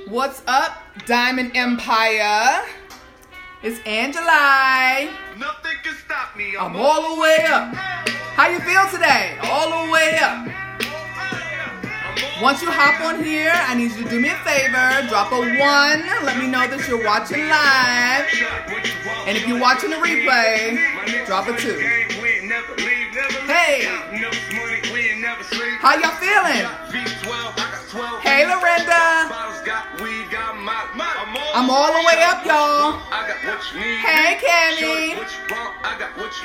What's up, Diamond Empire? It's Angeli. Nothing can stop me. I'm all the way up. How you feel today? All the way up. Once you hop on here, I need you to do me a favor. Drop a 1. Let me know that you're watching live. And if you're watching the replay, drop a 2. Hey. How y'all feeling? Hey, Lorinda. I'm all the way up, y'all. Hey, Cammy.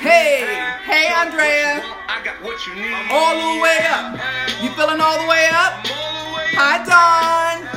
Hey, Andrea. All the way up. You feeling all the way up? Hi, Dawn.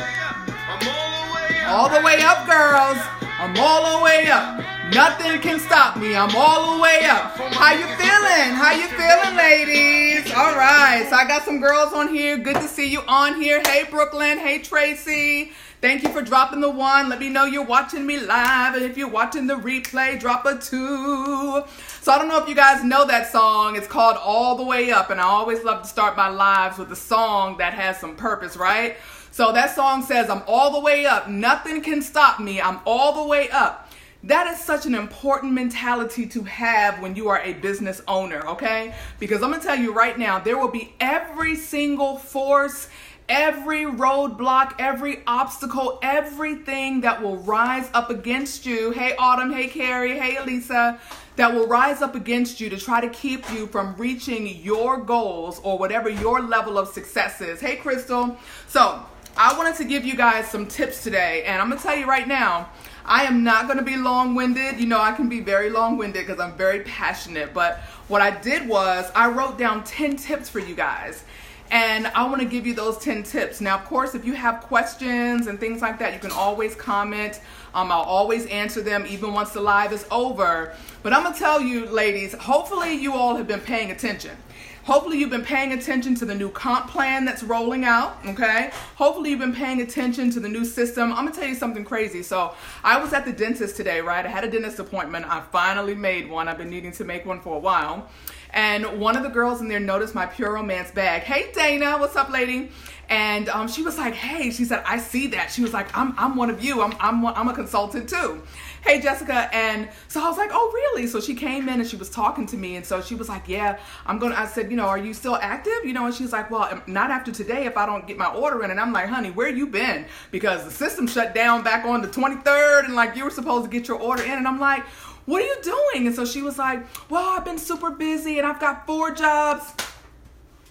All the way up, girls. I'm all the way up. Nothing can stop me. I'm all the way up. How you feeling? How you feeling, ladies? All right. So I got some girls on here. Good to see you on here. Hey, Brooklyn. Hey, Tracy. Thank you for dropping the 1. Let me know you're watching me live. And if you're watching the replay, drop a 2. So I don't know if you guys know that song. It's called All the Way Up. And I always love to start my lives with a song that has some purpose, right? So that song says, I'm all the way up. Nothing can stop me. I'm all the way up. That is such an important mentality to have when you are a business owner, okay? Because I'm going to tell you right now, there will be every single force, every roadblock, every obstacle, everything that will rise up against you. Hey, Autumn. Hey, Carrie. Hey, Elisa. That will rise up against you to try to keep you from reaching your goals or whatever your level of success is. Hey, Crystal. So I wanted to give you guys some tips today. And I'm going to tell you right now, I am not going to be long-winded. You know, I can be very long-winded because I'm very passionate. But what I did was I wrote down 10 tips for you guys. And I want to give you those 10 tips. Now, of course, if you have questions and things like that, you can always comment. I'll always answer them even once the live is over. But I'm going to tell you, ladies, hopefully you all have been paying attention. Hopefully you've been paying attention to the new comp plan that's rolling out, okay? Hopefully you've been paying attention to the new system. I'm gonna tell you something crazy. So I was at the dentist today, right? I had a dentist appointment. I finally made one. I've been needing to make one for a while. And one of the girls in there noticed my Pure Romance bag. Hey, Dana, what's up, lady? And she was like, hey, she said, I see that. She was like, I'm one of you. I'm a consultant too. Hey, Jessica. And so I was like, oh, really? So she came in and she was talking to me. And so she was like, yeah, I said, you know, are you still active? You know, and she's like, well, not after today if I don't get my order in. And I'm like, honey, where you been? Because the system shut down back on the 23rd and like you were supposed to get your order in. And I'm like, what are you doing? And so she was like, well, I've been super busy and I've got 4 jobs.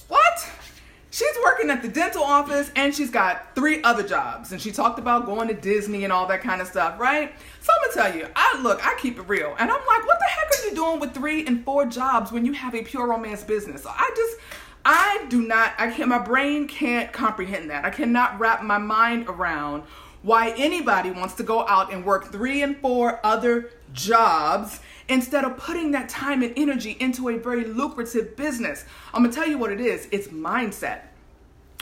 What? She's working at the dental office and she's got 3 other jobs. And she talked about going to Disney and all that kind of stuff, right? So I'm gonna tell you, I keep it real. And I'm like, what the heck are you doing with 3 and 4 jobs when you have a Pure Romance business? So my brain can't comprehend that. I cannot wrap my mind around why anybody wants to go out and work 3 and 4 other jobs instead of putting that time and energy into a very lucrative business. I'm gonna tell you what it is. It's mindset.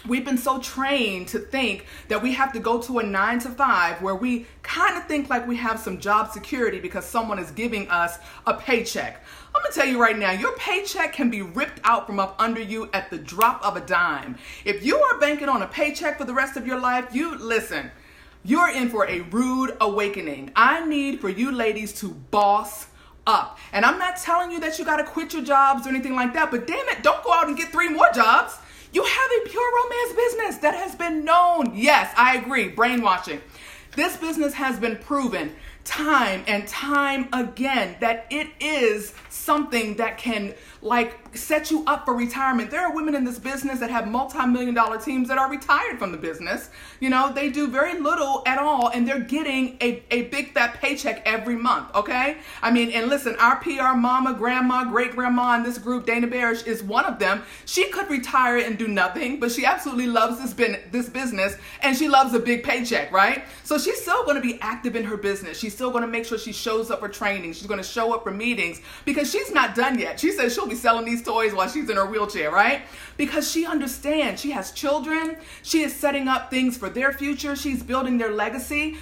We've been so trained to think that we have to go to a 9 to 5 where we kind of think like we have some job security because someone is giving us a paycheck. I'm gonna tell you right now, your paycheck can be ripped out from up under you at the drop of a dime. If you are banking on a paycheck for the rest of your life, you're in for a rude awakening. I need for you ladies to boss up. And I'm not telling you that you got to quit your jobs or anything like that, but damn it, don't go out and get 3 more jobs. You have a Pure Romance business that has been known. Yes, I agree. Brainwashing. This business has been proven time and time again that it is something that can set you up for retirement. There are women in this business that have multi-million-dollar teams that are retired from the business. You know, they do very little at all and they're getting a big fat paycheck every month, okay? I mean, and listen, our PR mama, grandma, great-grandma in this group, Dana Barish, is one of them. She could retire and do nothing, but she absolutely loves this business and she loves a big paycheck, right? So she's still going to be active in her business. She's still going to make sure she shows up for training. She's going to show up for meetings because she's not done yet. She says she'll be selling these toys while she's in her wheelchair, right? Because she understands. She has children. She is setting up things for their future. She's building their legacy.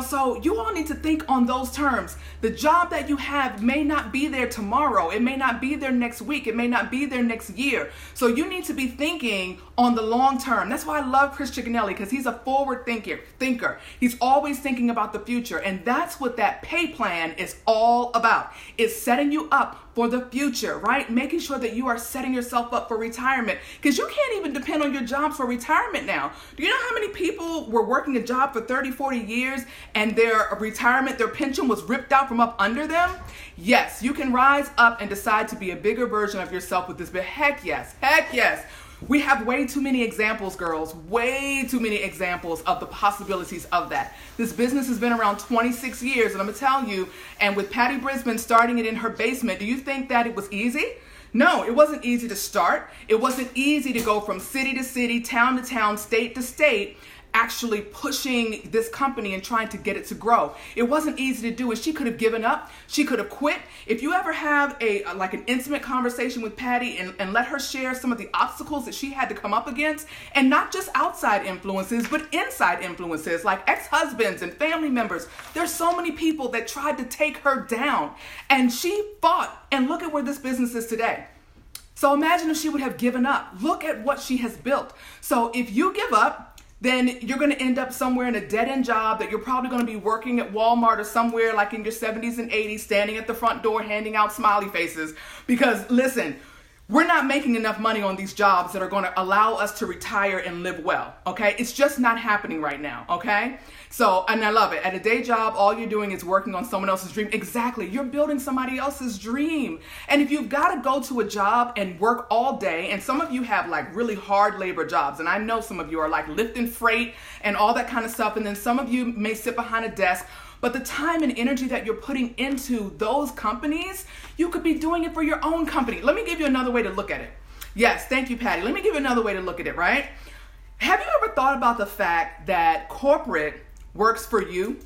So you all need to think on those terms. The job that you have may not be there tomorrow. It may not be there next week. It may not be there next year. So you need to be thinking on the long term. That's why I love Chris Cicconelli, because he's a forward thinker. He's always thinking about the future. And that's what that pay plan is all about. It's setting you up for the future, right? Making sure that you are setting yourself up for retirement, because you can't even depend on your jobs for retirement now. Do you know how many people were working a job for 30, 40 years and their retirement, their pension was ripped out from up under them? Yes, you can rise up and decide to be a bigger version of yourself with this, but heck yes. We have way too many examples, girls, way too many examples of the possibilities of that. This business has been around 26 years, and I'm going to tell you, and with Patty Brisbane starting it in her basement, do you think that it was easy? No, it wasn't easy to start. It wasn't easy to go from city to city, town to town, state to state, actually pushing this company and trying to get it to grow. It wasn't easy to do, and she could have given up. She could have quit. If you ever have an intimate conversation with Patty and let her share some of the obstacles that she had to come up against, and not just outside influences, but inside influences like ex-husbands and family members. There's so many people that tried to take her down, and she fought, and look at where this business is today. So imagine if she would have given up. Look at what she has built. So if you give up, then you're going to end up somewhere in a dead-end job that you're probably going to be working at Walmart or somewhere like in your 70s and 80s, standing at the front door handing out smiley faces. Because listen, we're not making enough money on these jobs that are going to allow us to retire and live well, okay? It's just not happening right now, okay? So, and I love it. At a day job, all you're doing is working on someone else's dream. Exactly. You're building somebody else's dream. And if you've got to go to a job and work all day, and some of you have like really hard labor jobs, and I know some of you are like lifting freight and all that kind of stuff, and then some of you may sit behind a desk, but the time and energy that you're putting into those companies, you could be doing it for your own company. Let me give you another way to look at it. Yes, thank you, Patty. Let me give you another way to look at it, right? Have you ever thought about the fact that corporate works for you?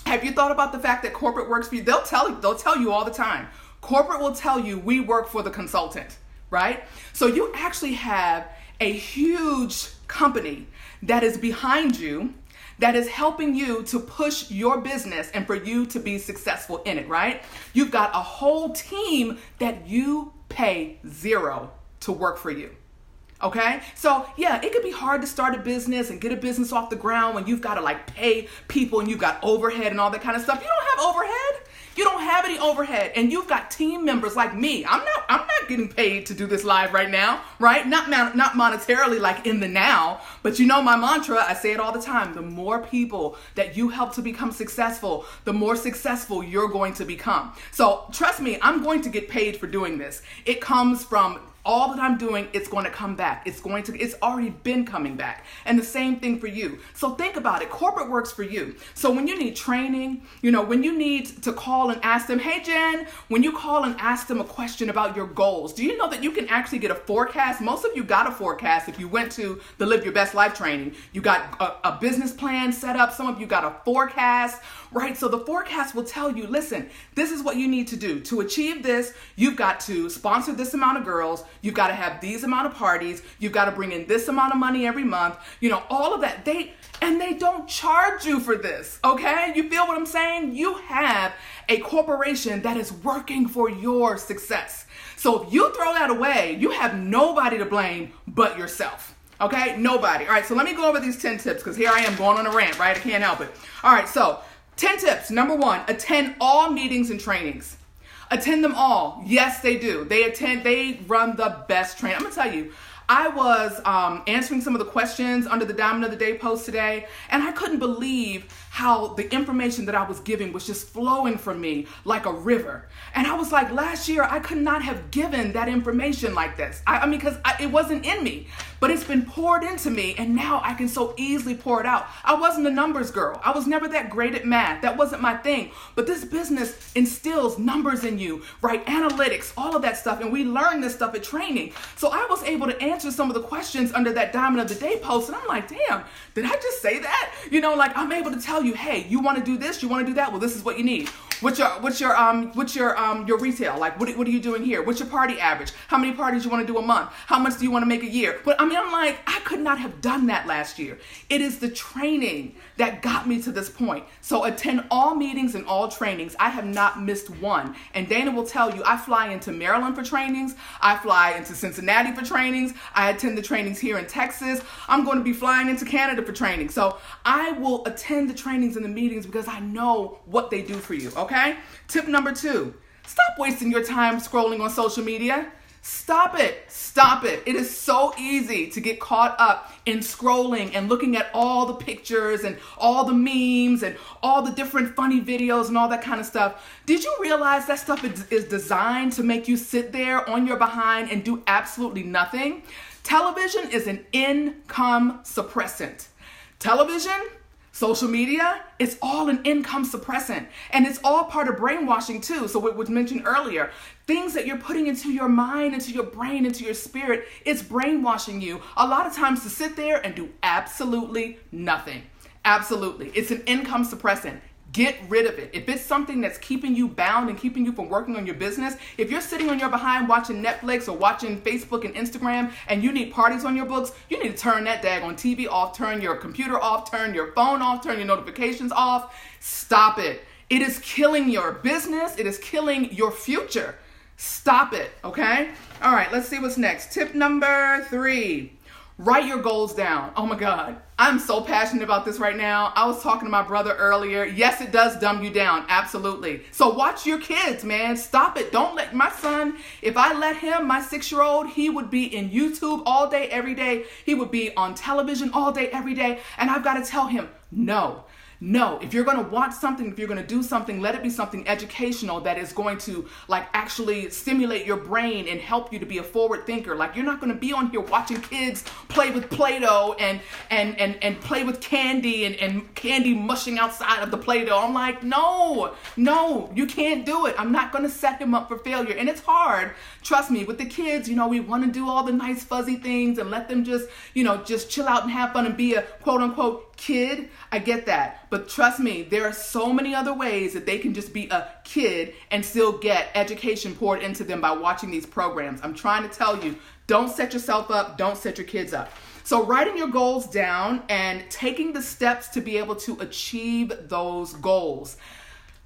Have you thought about the fact that corporate works for you? They'll tell you all the time. Corporate will tell you, we work for the consultant, right? So you actually have a huge company that is behind you, that is helping you to push your business and for you to be successful in it, right? You've got a whole team that you pay zero to work for you. Okay? So yeah, it could be hard to start a business and get a business off the ground when you've got to like pay people and you've got overhead and all that kind of stuff. You don't have overhead. You don't have any overhead, and you've got team members like me. I'm not getting paid to do this live right now, right? Not monetarily like in the now, but you know my mantra, I say it all the time. The more people that you help to become successful, the more successful you're going to become. So trust me, I'm going to get paid for doing this. It comes from all that I'm doing, it's going to come back. It's already been coming back. And the same thing for you. So think about it. Corporate works for you. So when you need training, when you need to call and ask them, hey, Jen, when you call and ask them a question about your goals, do you know that you can actually get a forecast? Most of you got a forecast if you went to the Live Your Best Life training. You got a business plan set up. Some of you got a forecast, right? So the forecast will tell you, listen, this is what you need to do. To achieve this, you've got to sponsor this amount of girls. You've got to have these amount of parties. You've got to bring in this amount of money every month. All of that. They don't charge you for this, okay? You feel what I'm saying? You have a corporation that is working for your success. So if you throw that away, you have nobody to blame but yourself, okay? Nobody. All right, so let me go over these 10 tips because here I am going on a rant, right? I can't help it. All right, so 10 tips. Number 1, attend all meetings and trainings. Attend them all. Yes, they do. They run the best training. I'm going to tell you, I was answering some of the questions under the Diamond of the Day post today, and I couldn't believe how the information that I was giving was just flowing from me like a river. And I was like, last year, I could not have given that information like this. I mean, because it wasn't in me, but it's been poured into me, and now I can so easily pour it out. I wasn't a numbers girl. I was never that great at math. That wasn't my thing. But this business instills numbers in you, right? Analytics, all of that stuff, and we learn this stuff at training. So I was able to answer answer some of the questions under that Diamond of the Day post. And I'm like, damn, did I just say that? You know, like I'm able to tell you, hey, you want to do this, you want to do that? Well, this is what you need. What's your retail? Like, what are you doing here? What's your party average? How many parties you want to do a month? How much do you want to make a year? But I mean, I'm like, I could not have done that last year. It is the training that got me to this point. So attend all meetings and all trainings. I have not missed one. And Dana will tell you, I fly into Maryland for trainings. I fly into Cincinnati for trainings. I attend the trainings here in Texas. I'm going to be flying into Canada for training. So I will attend the trainings and the meetings because I know what they do for you. Okay? Tip number 2, stop wasting your time scrolling on social media. Stop it. Stop it. It is so easy to get caught up in scrolling and looking at all the pictures and all the memes and all the different funny videos and all that kind of stuff. Did you realize that stuff is designed to make you sit there on your behind and do absolutely nothing? Television is an income suppressant. Television, social media, it's all an income suppressant. And it's all part of brainwashing too. So what was mentioned earlier, things that you're putting into your mind, into your brain, into your spirit, it's brainwashing you a lot of times to sit there and do absolutely nothing. Absolutely. It's an income suppressant. Get rid of it. If it's something that's keeping you bound and keeping you from working on your business, if you're sitting on your behind watching Netflix or watching Facebook and Instagram and you need parties on your books, you need to turn that daggone TV off, turn your computer off, turn your phone off, turn your notifications off. Stop it. It is killing your business. It is killing your future. Stop it, okay? All right, let's see what's next. Tip number 3. Write your goals down. Oh my God. I'm so passionate about this right now. I was talking to my brother earlier. Yes, it does dumb you down. Absolutely. So watch your kids, man. Stop it. Don't let my son, if I let him, my 6-year-old, he would be in YouTube all day, every day. He would be on television all day, every day. And I've got to tell him, no. If you're going to watch something, if you're going to do something, let it be something educational that is going to like actually stimulate your brain and help you to be a forward thinker. Like you're not going to be on here watching kids play with Play-Doh and play with candy and candy mushing outside of the Play-Doh. I'm like, no, you can't do it. I'm not going to set him up for failure. And it's hard. Trust me, with the kids, we want to do all the nice fuzzy things and let them just chill out and have fun and be a quote unquote kid. I get that. But trust me, there are so many other ways that they can just be a kid and still get education poured into them by watching these programs. I'm trying to tell you, don't set yourself up. Don't set your kids up. So writing your goals down and taking the steps to be able to achieve those goals.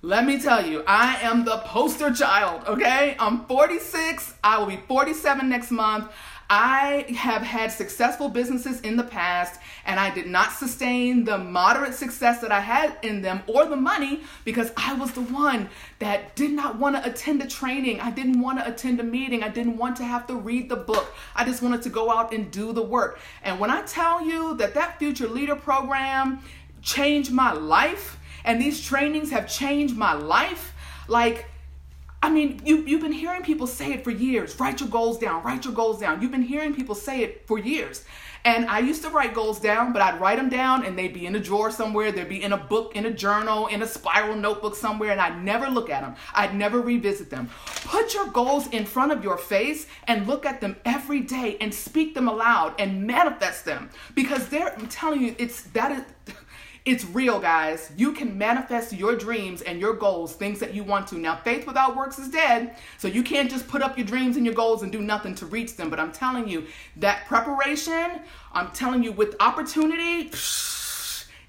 Let me tell you, I am the poster child, okay? I'm 46. I will be 47 next month. I have had successful businesses in the past, and I did not sustain the moderate success that I had in them or the money because I was the one that did not want to attend a training. I didn't want to attend a meeting. I didn't want to have to read the book. I just wanted to go out and do the work. And when I tell you that Future Leader program changed my life, and these trainings have changed my life, you've been hearing people say it for years. Write your goals down. Write your goals down. You've been hearing people say it for years. And I used to write goals down, but I'd write them down and they'd be in a drawer somewhere. They'd be in a book, in a journal, in a spiral notebook somewhere, and I'd never look at them. I'd never revisit them. Put your goals in front of your face and look at them every day and speak them aloud and manifest them. Because I'm telling you, it's real, guys. You can manifest your dreams and your goals, things that you want to. Now, faith without works is dead, so you can't just put up your dreams and your goals and do nothing to reach them. But I'm telling you, that preparation, I'm telling you, with opportunity,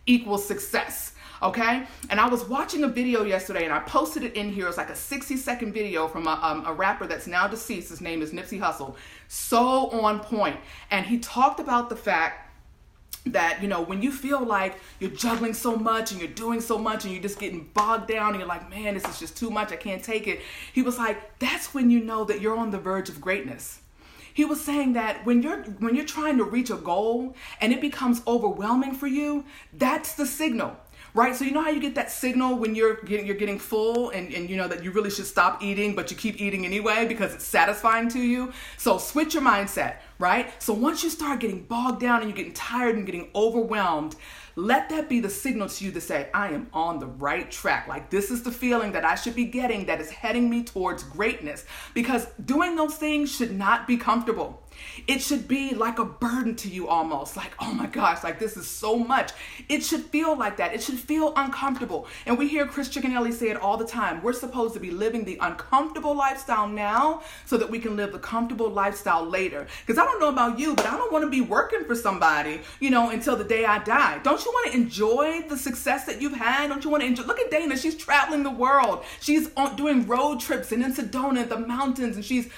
equals success, okay? And I was watching a video yesterday, and I posted it in here. It's like a 60-second video from a rapper that's now deceased. His name is Nipsey Hussle. So on point. And he talked about the fact that, when you feel like you're juggling so much and you're doing so much and you're just getting bogged down and you're like, man, this is just too much, I can't take it. He was like, that's when you know that you're on the verge of greatness. He was saying that when you're trying to reach a goal and it becomes overwhelming for you, that's the signal. Right? So you know how you get that signal when you're getting full and you know that you really should stop eating, but you keep eating anyway because it's satisfying to you? So switch your mindset, right? So once you start getting bogged down and you're getting tired and getting overwhelmed, let that be the signal to you to say, I am on the right track. Like, this is the feeling that I should be getting that is heading me towards greatness. Because doing those things should not be comfortable. It should be like a burden to you almost. Like, oh my gosh, like this is so much. It should feel like that. It should feel uncomfortable. And we hear Chris Chickenelli say it all the time. We're supposed to be living the uncomfortable lifestyle now so that we can live the comfortable lifestyle later. Because I don't know about you, but I don't want to be working for somebody, until the day I die. Don't you want to enjoy the success that you've had? Don't you want to enjoy? Look at Dana. She's traveling the world. She's doing road trips and in Sedona, the mountains, and she's,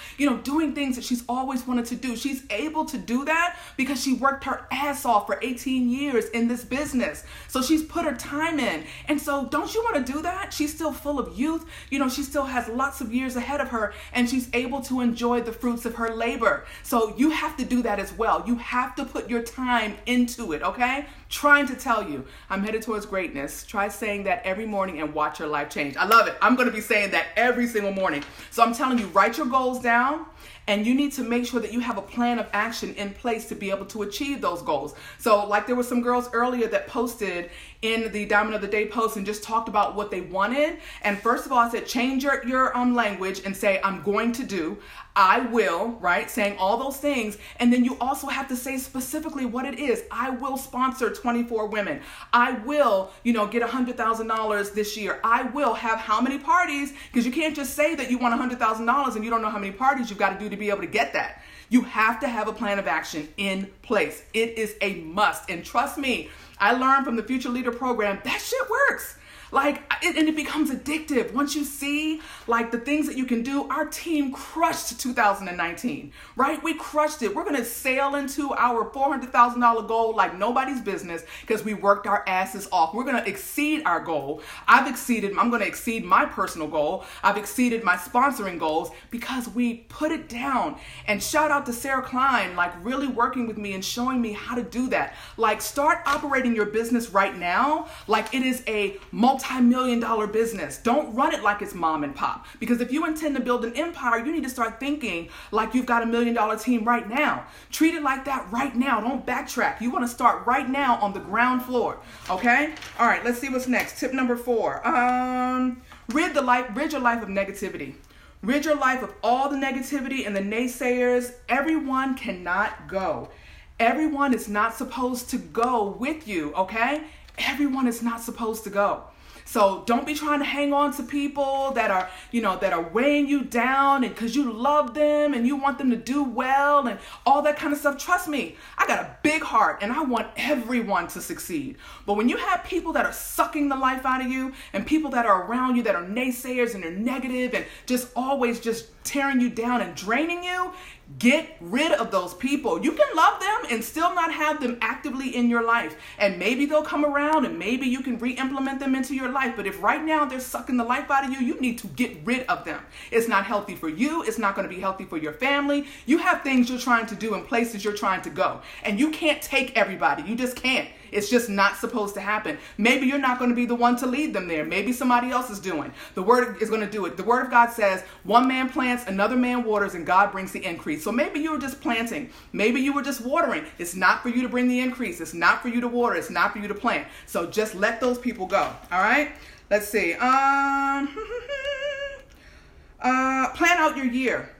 doing things that she's always wanted to do. She's able to do that because she worked her ass off for 18 years in this business. So she's put her time in. And so don't you want to do that? She's still full of youth. She still has lots of years ahead of her, and she's able to enjoy the fruits of her labor. So you have to do that as well. You have to put your time into it, okay? Trying to tell you, I'm headed towards greatness. Try saying that every morning and watch your life change. I love it. I'm going to be saying that every single morning. So I'm telling you, write your goals down. And you need to make sure that you have a plan of action in place to be able to achieve those goals. So like there were some girls earlier that posted in the Diamond of the Day post and just talked about what they wanted. And first of all, I said, change your language and say, I'm going to do, I will, right? Saying all those things. And then you also have to say specifically what it is. I will sponsor 24 women. I will, get $100,000 this year. I will have how many parties? Because you can't just say that you want $100,000 and you don't know how many parties you've got to do to be able to get that. You have to have a plan of action in place. It is a must. And trust me, I learned from the Future Leader program, that shit works. And it becomes addictive. Once you see the things that you can do, our team crushed 2019, right? We crushed it. We're going to sail into our $400,000 goal like nobody's business because we worked our asses off. We're going to exceed our goal. I'm going to exceed my personal goal. I've exceeded my sponsoring goals because we put it down. And shout out to Sarah Klein, really working with me and showing me how to do that. Start operating your business right now like it is a multi-million-dollar business. Don't run it like it's mom and pop. Because if you intend to build an empire, you need to start thinking like you've got $1 million team right now. Treat it like that right now. Don't backtrack. You want to start right now on the ground floor. Okay? All right, let's see what's next. Tip number 4. Rid your life of negativity. Rid your life of all the negativity and the naysayers. Everyone cannot go. Everyone is not supposed to go with you, okay? Everyone is not supposed to go. So don't be trying to hang on to people that are, that are weighing you down and because you love them and you want them to do well and all that kind of stuff. Trust me, I got a big heart and I want everyone to succeed. But when you have people that are sucking the life out of you and people that are around you that are naysayers and they're negative and just always just tearing you down and draining you, get rid of those people. You can love them and still not have them actively in your life. And maybe they'll come around and maybe you can re-implement them into your life. But if right now they're sucking the life out of you, you need to get rid of them. It's not healthy for you. It's not going to be healthy for your family. You have things you're trying to do and places you're trying to go. And you can't take everybody. You just can't. It's just not supposed to happen. Maybe you're not going to be the one to lead them there. Maybe somebody else is doing. The word is going to do it. The word of God says, one man plants, another man waters, and God brings the increase. So maybe you were just planting. Maybe you were just watering. It's not for you to bring the increase. It's not for you to water. It's not for you to plant. So just let those people go. All right? Let's see. Plan out your year.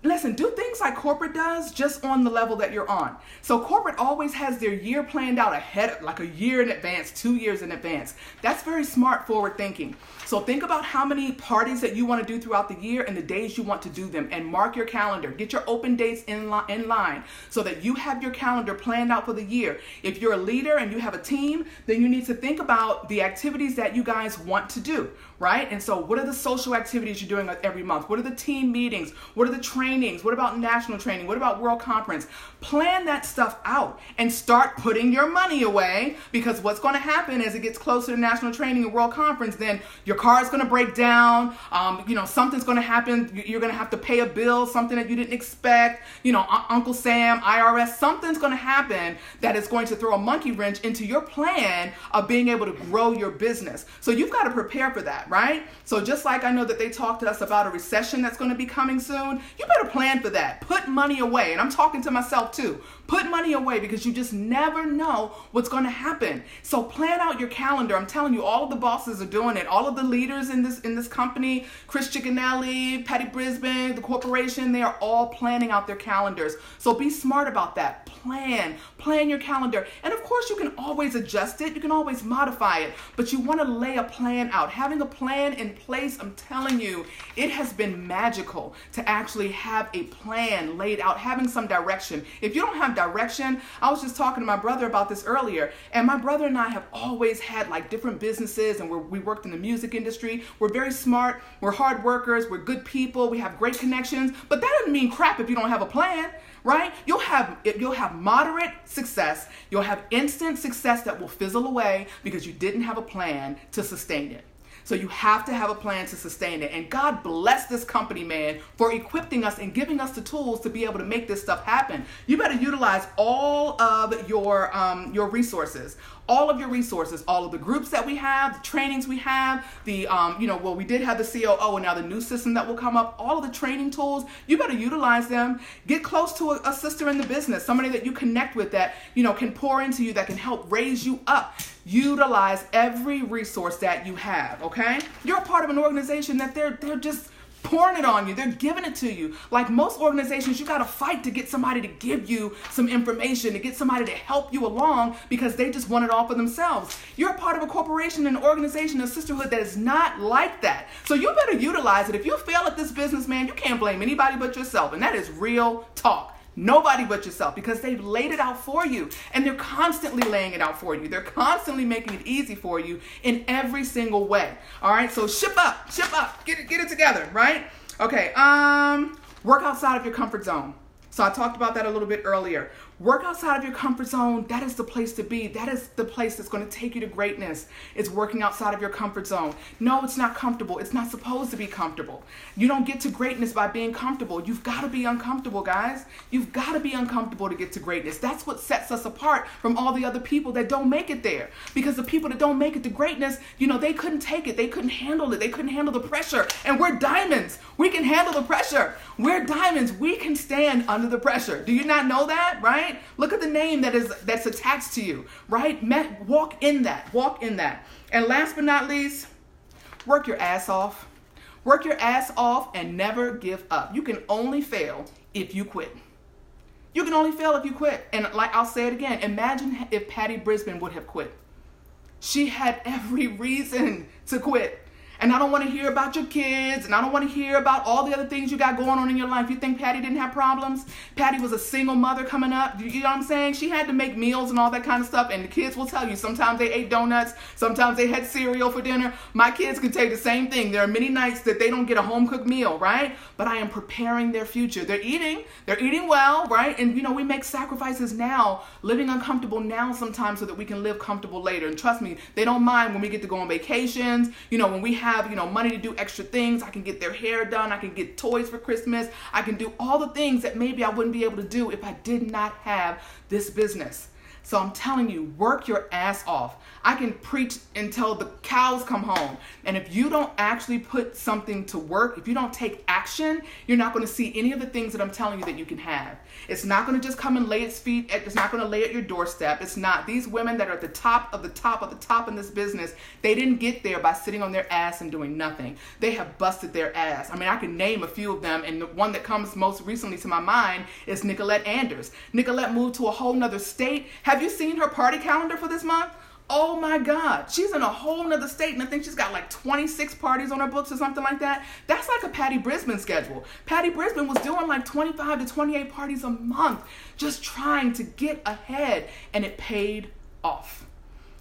Listen, do things like corporate does just on the level that you're on. So corporate always has their year planned out ahead, like a year in advance, 2 years in advance. That's very smart forward thinking. So think about how many parties that you want to do throughout the year and the days you want to do them, and mark your calendar. Get your open dates in line so that you have your calendar planned out for the year. If you're a leader and you have a team, then you need to think about the activities that you guys want to do, right? And so what are the social activities you're doing every month? What are the team meetings? What are the trainings? What about national training? What about World Conference? Plan that stuff out and start putting your money away, because what's going to happen as it gets closer to national training and World Conference, then your car is going to break down. Something's going to happen. You're going to have to pay a bill, something that you didn't expect. Uncle Sam, IRS, something's going to happen that is going to throw a monkey wrench into your plan of being able to grow your business. So you've got to prepare for that, right? So just like I know that they talked to us about a recession that's going to be coming soon, you better better plan for that. Put money away. And I'm talking to myself too. Put money away because you just never know what's going to happen. So plan out your calendar. I'm telling you, all of the bosses are doing it. All of the leaders in this company, Chris Chickenelli, Patty Brisbane, the corporation, they are all planning out their calendars. So be smart about that. Plan your calendar. And of course, you can always adjust it. You can always modify it. But you want to lay a plan out. Having a plan in place, I'm telling you, it has been magical to actually have a plan laid out, having some direction. If you don't have direction, I was just talking to my brother about this earlier, and my brother and I have always had like different businesses, and we worked in the music industry. We're very smart, we're hard workers, we're good people, we have great connections, but that doesn't mean crap if you don't have a plan, right? You'll have moderate success, you'll have instant success that will fizzle away because you didn't have a plan to sustain it. So you have to have a plan to sustain it. And God bless this company, man, for equipping us and giving us the tools to be able to make this stuff happen. You better utilize all of your resources. All of your resources, all of the groups that we have, the trainings we have, we did have the COO and now the new system that will come up, all of the training tools, you better utilize them. Get close to a sister in the business, somebody that you connect with that, can pour into you, that can help raise you up. Utilize every resource that you have, okay? You're a part of an organization that they're just pouring it on you. They're giving it to you. Like most organizations, you got to fight to get somebody to give you some information, to get somebody to help you along because they just want it all for themselves. You're a part of a corporation, an organization, a sisterhood that is not like that. So you better utilize it. If you fail at this business, man, you can't blame anybody but yourself. And that is real talk. Nobody but yourself, because they've laid it out for you, and they're constantly laying it out for you. They're constantly making it easy for you in every single way. All right, so ship up, get it together, right? Okay, work outside of your comfort zone. So I talked about that a little bit earlier. Work outside of your comfort zone. That is the place to be. That is the place that's going to take you to greatness. It's working outside of your comfort zone. No, it's not comfortable. It's not supposed to be comfortable. You don't get to greatness by being comfortable. You've got to be uncomfortable, guys. You've got to be uncomfortable to get to greatness. That's what sets us apart from all the other people that don't make it there. Because the people that don't make it to greatness, they couldn't take it. They couldn't handle it. They couldn't handle the pressure. And we're diamonds. We can handle the pressure. We're diamonds. We can stand under the pressure. Do you not know that, right? Look at the name that's attached to you, right? Walk in that. And last but not least, work your ass off. Work your ass off and never give up. You can only fail if you quit. You can only fail if you quit. And like I'll say it again, imagine if Patty Brisbane would have quit. She had every reason to quit. And I don't want to hear about your kids, and I don't want to hear about all the other things you got going on in your life. You think Patty didn't have problems? Patty was a single mother coming up. You know what I'm saying? She had to make meals and all that kind of stuff. And the kids will tell you, sometimes they ate donuts, sometimes they had cereal for dinner. My kids can tell you the same thing. There are many nights that they don't get a home-cooked meal, right? But I am preparing their future. They're eating well, right? And we make sacrifices now, living uncomfortable now sometimes so that we can live comfortable later. And trust me, they don't mind when we get to go on vacations, when we have money to do extra things. I can get their hair done. I can get toys for Christmas. I can do all the things that maybe I wouldn't be able to do if I did not have this business. So I'm telling you, work your ass off. I can preach until the cows come home. And if you don't actually put something to work, if you don't take action, you're not going to see any of the things that I'm telling you that you can have. It's not going to just come and lay its feet. It's not going to lay at your doorstep. It's not. These women that are at the top of the top of the top in this business, they didn't get there by sitting on their ass and doing nothing. They have busted their ass. I mean, I can name a few of them. And the one that comes most recently to my mind is Nicolette Anders. Nicolette moved to a whole nother state. Have you seen her party calendar for this month? Oh my God, she's in a whole nother state, and I think she's got like 26 parties on her books or something like that. That's like a Patty Brisbane schedule. Patty Brisbane was doing like 25 to 28 parties a month, just trying to get ahead, and it paid off.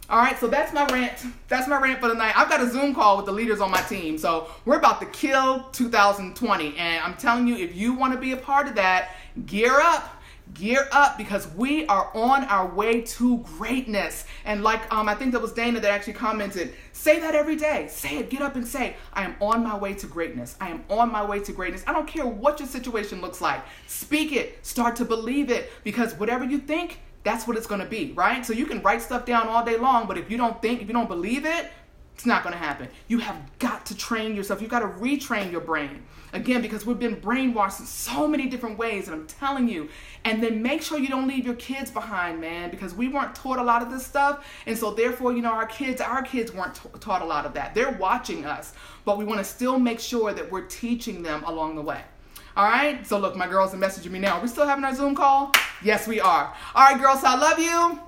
All right, so that's my rant. That's my rant for the night. I've got a Zoom call with the leaders on my team, so we're about to kill 2020, and I'm telling you, if you want to be a part of that, gear up. Gear up, because we are on our way to greatness. And like I think that was Dana that actually commented, say that every day. Say it, get up and say, I am on my way to greatness. I am on my way to greatness. I don't care what your situation looks like. Speak it, start to believe it, because whatever you think, that's what it's going to be, right? So you can write stuff down all day long, but if you don't think, if you don't believe it, It's not going to happen. You have got to train yourself. You've got to retrain your brain. Again, because we've been brainwashed in so many different ways, and I'm telling you. And then make sure you don't leave your kids behind, man, because we weren't taught a lot of this stuff. And so therefore, our kids weren't taught a lot of that. They're watching us, but we want to still make sure that we're teaching them along the way. All right? So look, my girls are messaging me now. Are we still having our Zoom call? Yes, we are. All right, girls, I love you.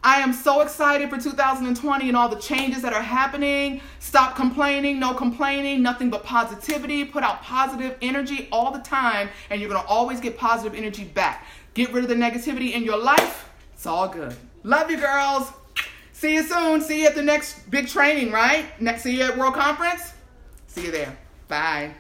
I am so excited for 2020 and all the changes that are happening. Stop complaining, no complaining, nothing but positivity. Put out positive energy all the time, and you're going to always get positive energy back. Get rid of the negativity in your life. It's all good. Love you, girls. See you soon. See you at the next big training, right? See you at World Conference. See you there. Bye.